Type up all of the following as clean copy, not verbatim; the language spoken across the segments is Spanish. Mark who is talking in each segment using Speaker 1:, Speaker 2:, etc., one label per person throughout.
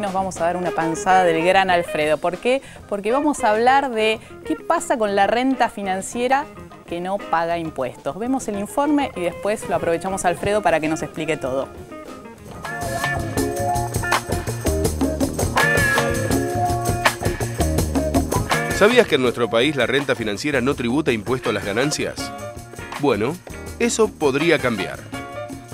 Speaker 1: Nos vamos a dar una panzada del gran Alfredo. ¿Por qué? Porque vamos a hablar de qué pasa con la renta financiera que no paga impuestos. Vemos el informe y después lo aprovechamos a Alfredo para que nos explique todo.
Speaker 2: ¿Sabías que en nuestro país la renta financiera no tributa impuesto a las ganancias? Bueno, eso podría cambiar.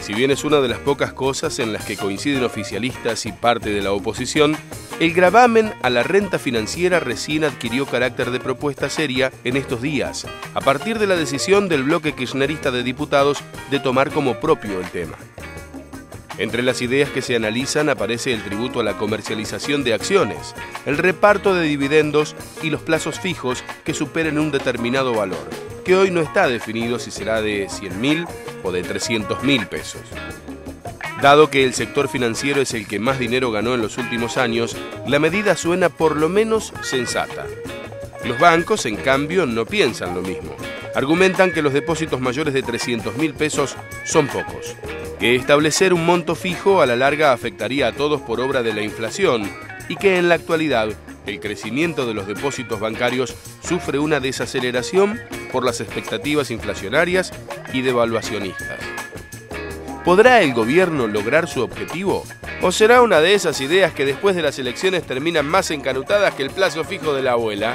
Speaker 2: Si bien es una de las pocas cosas en las que coinciden oficialistas y parte de la oposición, el gravamen a la renta financiera recién adquirió carácter de propuesta seria en estos días, a partir de la decisión del bloque kirchnerista de diputados de tomar como propio el tema. Entre las ideas que se analizan aparece el tributo a la comercialización de acciones, el reparto de dividendos y los plazos fijos que superen un determinado valor, que hoy no está definido si será de 100.000 o de 300.000 pesos. Dado que el sector financiero es el que más dinero ganó en los últimos años, la medida suena por lo menos sensata. Los bancos, en cambio, no piensan lo mismo. Argumentan que los depósitos mayores de 300.000 pesos son pocos, que establecer un monto fijo a la larga afectaría a todos por obra de la inflación y que en la actualidad el crecimiento de los depósitos bancarios sufre una desaceleración por las expectativas inflacionarias y devaluacionistas. ¿Podrá el gobierno lograr su objetivo? ¿O será una de esas ideas que después de las elecciones terminan más encanutadas que el plazo fijo de la abuela?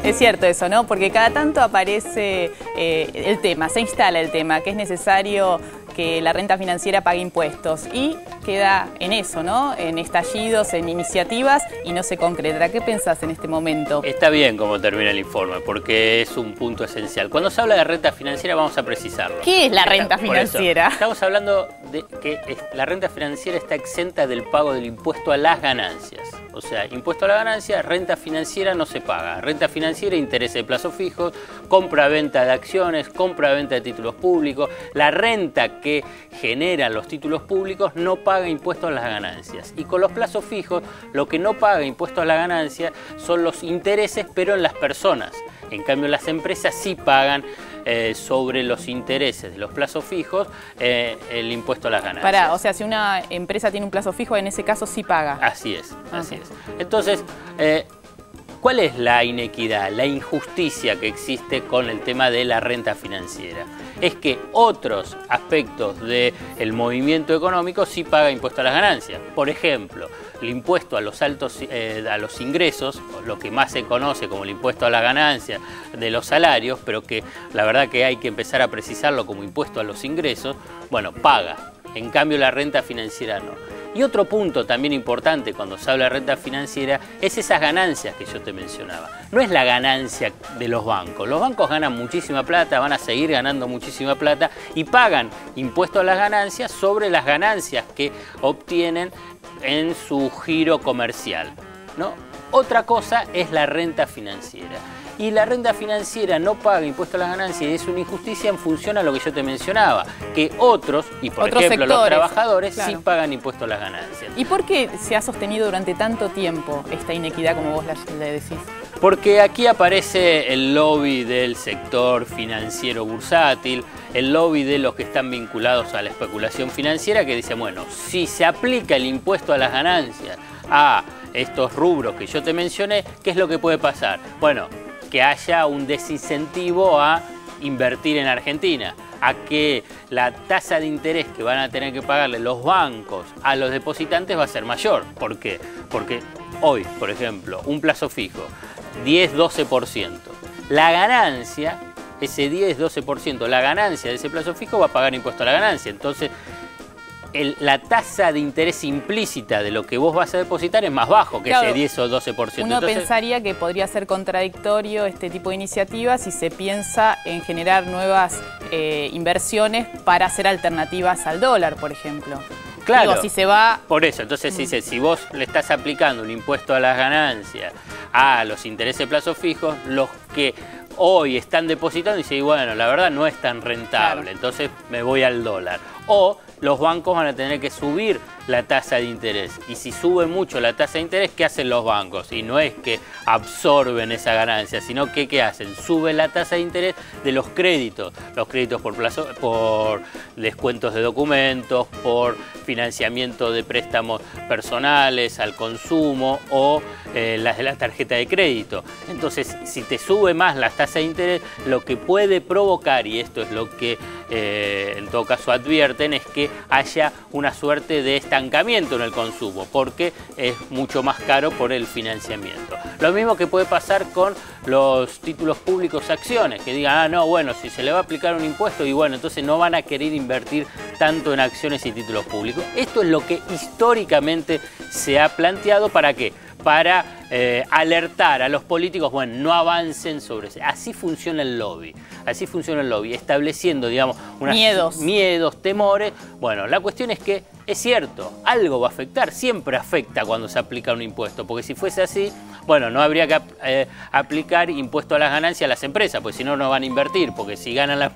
Speaker 1: Es cierto eso, ¿no? Porque cada tanto aparece el tema, se instala el tema, que es necesario que la renta financiera pague impuestos y queda en eso, ¿no? En estallidos, en iniciativas y no se concreta. ¿Qué pensás en este momento?
Speaker 3: Está bien cómo termina el informe porque es un punto esencial. Cuando se habla de renta financiera vamos a precisarlo.
Speaker 1: ¿Qué es la renta financiera?
Speaker 3: Estamos hablando de que la renta financiera está exenta del pago del impuesto a las ganancias. O sea, impuesto a la ganancia, renta financiera no se paga. Renta financiera, interés de plazos fijos, compra-venta de acciones, compra-venta de títulos públicos. La renta que generan los títulos públicos no paga impuestos a las ganancias. Y con los plazos fijos, lo que no paga impuestos a la ganancia son los intereses, pero en las personas. En cambio, las empresas sí pagan sobre los intereses de los plazos fijos el impuesto a las ganancias.
Speaker 1: O sea, si una empresa tiene un plazo fijo, en ese caso sí paga.
Speaker 3: Así es, así es. Entonces, ¿cuál es la inequidad, la injusticia que existe con el tema de la renta financiera? Es que otros aspectos del movimiento económico sí paga impuesto a las ganancias. Por ejemplo, el impuesto a los altos, a los ingresos, lo que más se conoce como el impuesto a la ganancia de los salarios, pero que la verdad que hay que empezar a precisarlo como impuesto a los ingresos, bueno, paga. En cambio, la renta financiera no. Y otro punto también importante cuando se habla de renta financiera es esas ganancias que yo te mencionaba. No es la ganancia de los bancos. Los bancos ganan muchísima plata, van a seguir ganando muchísima plata y pagan impuestos a las ganancias sobre las ganancias que obtienen en su giro comercial, ¿no? Otra cosa es la renta financiera. Y la renta financiera no paga impuesto a las ganancias y es una injusticia en función a lo que yo te mencionaba, que otros, y por ejemplo sectores, los trabajadores, claro, sí pagan impuesto a las ganancias.
Speaker 1: ¿Y por qué se ha sostenido durante tanto tiempo esta inequidad, como vos le decís?
Speaker 3: Porque aquí aparece el lobby del sector financiero bursátil, el lobby de los que están vinculados a la especulación financiera, que dicen, bueno, si se aplica el impuesto a las ganancias a estos rubros que yo te mencioné, ¿qué es lo que puede pasar? Bueno, que haya un desincentivo a invertir en Argentina, a que la tasa de interés que van a tener que pagarle los bancos a los depositantes va a ser mayor. ¿Por qué? Porque hoy, por ejemplo, un plazo fijo, 10-12%. La ganancia, ese 10-12%, la ganancia de ese plazo fijo va a pagar impuesto a la ganancia. Entonces, la tasa de interés implícita de lo que vos vas a depositar es más bajo que claro, ese 10 o 12%.
Speaker 1: Uno pensaría que podría ser contradictorio este tipo de iniciativas si se piensa en generar nuevas inversiones para hacer alternativas al dólar, por ejemplo.
Speaker 3: Claro,
Speaker 1: digo, si se va...
Speaker 3: Por eso, entonces si vos le estás aplicando un impuesto a las ganancias, a los intereses de plazos fijos, los que hoy están depositando y dicen, bueno, la verdad no es tan rentable, claro, entonces me voy al dólar. O los bancos van a tener que subir la tasa de interés. Y si sube mucho la tasa de interés, ¿qué hacen los bancos? Y no es que absorben esa ganancia, sino que ¿qué hacen? Suben la tasa de interés de los créditos por descuentos de documentos, por financiamiento de préstamos personales al consumo o las de la tarjeta de crédito. Entonces, si te sube más las tasas de interés, lo que puede provocar, y esto es lo que en todo caso advierten, es que haya una suerte de estancamiento en el consumo, porque es mucho más caro por el financiamiento. Lo mismo que puede pasar con los títulos públicos acciones, que digan, ah, no, bueno, si se le va a aplicar un impuesto, y bueno, entonces no van a querer invertir tanto en acciones y títulos públicos. Esto es lo que históricamente se ha planteado. ¿Para qué? Para alertar a los políticos, bueno, no avancen sobre eso. Así funciona el lobby, estableciendo, digamos, miedos, temores. Bueno, la cuestión es que es cierto, algo va a afectar, siempre afecta cuando se aplica un impuesto, porque si fuese así, bueno, no habría que aplicar impuesto a las ganancias a las empresas, pues si no, no van a invertir, porque si ganan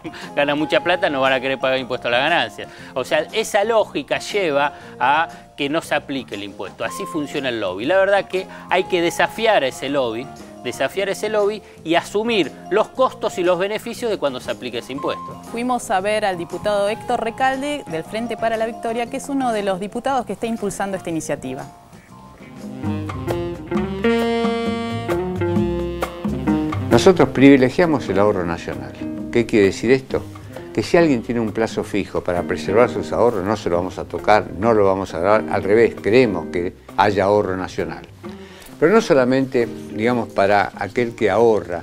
Speaker 3: mucha plata no van a querer pagar impuesto a las ganancias. O sea, esa lógica lleva a que no se aplique el impuesto. Así funciona el lobby. La verdad que hay que desafiar a ese lobby, y asumir los costos y los beneficios de cuando se aplique ese impuesto.
Speaker 1: Fuimos a ver al diputado Héctor Recalde del Frente para la Victoria, que es uno de los diputados que está impulsando esta iniciativa.
Speaker 4: Nosotros privilegiamos el ahorro nacional. ¿Qué quiere decir esto? Que si alguien tiene un plazo fijo para preservar sus ahorros, no se lo vamos a tocar, no lo vamos a dar, al revés, queremos que haya ahorro nacional. Pero no solamente, digamos, para aquel que ahorra,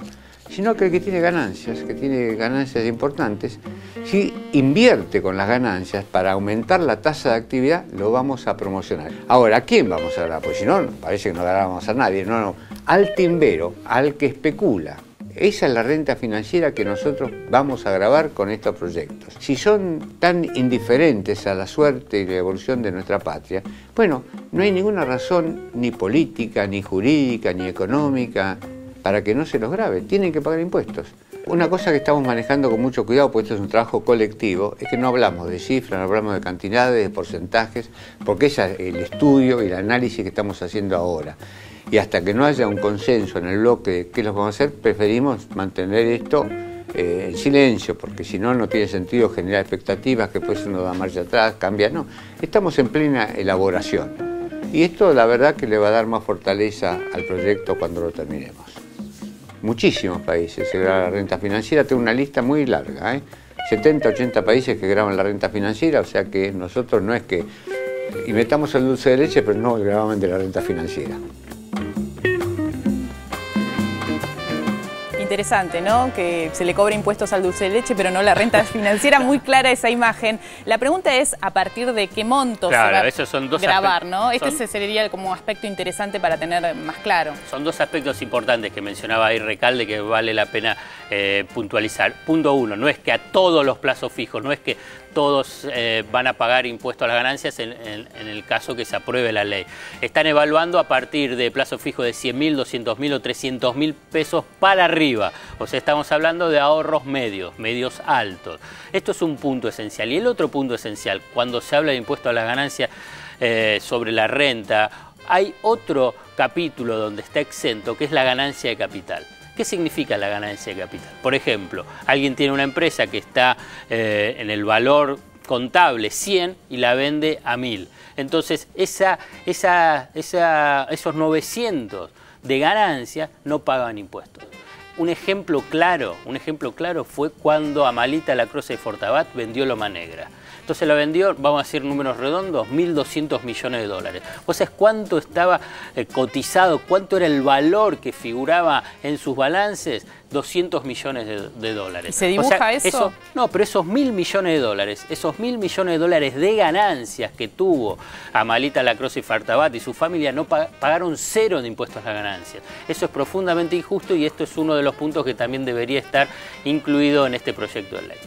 Speaker 4: sino aquel que tiene ganancias importantes. Si invierte con las ganancias para aumentar la tasa de actividad, lo vamos a promocionar. Ahora, ¿a quién vamos a dar? Pues si no, parece que no ganamos a nadie. No, al timbero, al que especula. Esa es la renta financiera que nosotros vamos a gravar con estos proyectos. Si son tan indiferentes a la suerte y la evolución de nuestra patria, bueno, no hay ninguna razón ni política, ni jurídica, ni económica para que no se los grave. Tienen que pagar impuestos. Una cosa que estamos manejando con mucho cuidado, pues esto es un trabajo colectivo, es que no hablamos de cifras, no hablamos de cantidades, de porcentajes, porque ese es el estudio y el análisis que estamos haciendo ahora. Y hasta que no haya un consenso en el bloque de qué es lo que vamos a hacer, preferimos mantener esto en silencio, porque si no, no tiene sentido generar expectativas que después uno da marcha atrás, cambia. No, estamos en plena elaboración. Y esto, la verdad, que le va a dar más fortaleza al proyecto cuando lo terminemos. Muchísimos países se graba la renta financiera, tengo una lista muy larga, 70, 80 países que graban la renta financiera, o sea que nosotros no es que inventamos el dulce de leche, pero no el gravamen de la renta financiera.
Speaker 1: Interesante, ¿no? Que se le cobre impuestos al dulce de leche, pero no la renta financiera. Muy clara esa imagen. La pregunta es, ¿a partir de qué monto se va
Speaker 3: esos son dos
Speaker 1: grabar, ¿no? Este sería como aspecto interesante para tener más claro.
Speaker 3: Son dos aspectos importantes que mencionaba ahí Recalde que vale la pena puntualizar. Punto uno, no es que a todos los plazos fijos, no es que todos van a pagar impuesto a las ganancias en el caso que se apruebe la ley. Están evaluando a partir de plazo fijo de 100.000, 200.000 o 300.000 pesos para arriba. O sea, estamos hablando de ahorros medios altos. Esto es un punto esencial. Y el otro punto esencial, cuando se habla de impuesto a las ganancias sobre la renta, hay otro capítulo donde está exento, que es la ganancia de capital. ¿Qué significa la ganancia de capital? Por ejemplo, alguien tiene una empresa que está en el valor contable 100 y la vende a 1000. Entonces, esos 900 de ganancia no pagan impuestos. Un ejemplo claro fue cuando Amalita Lacroze de Fortabat vendió Loma Negra. Entonces la vendió, vamos a decir números redondos, 1.200 millones de dólares. ¿Vos sabés cuánto estaba cotizado, cuánto era el valor que figuraba en sus balances? 200 millones de dólares.
Speaker 1: ¿Y se dibuja eso?
Speaker 3: No, pero esos 1.000 millones de dólares, esos 1.000 millones de dólares de ganancias que tuvo Amalita Lacroze y Fortabat y su familia, no pagaron cero de impuestos a las ganancias. Eso es profundamente injusto y esto es uno de los puntos que también debería estar incluido en este proyecto de ley.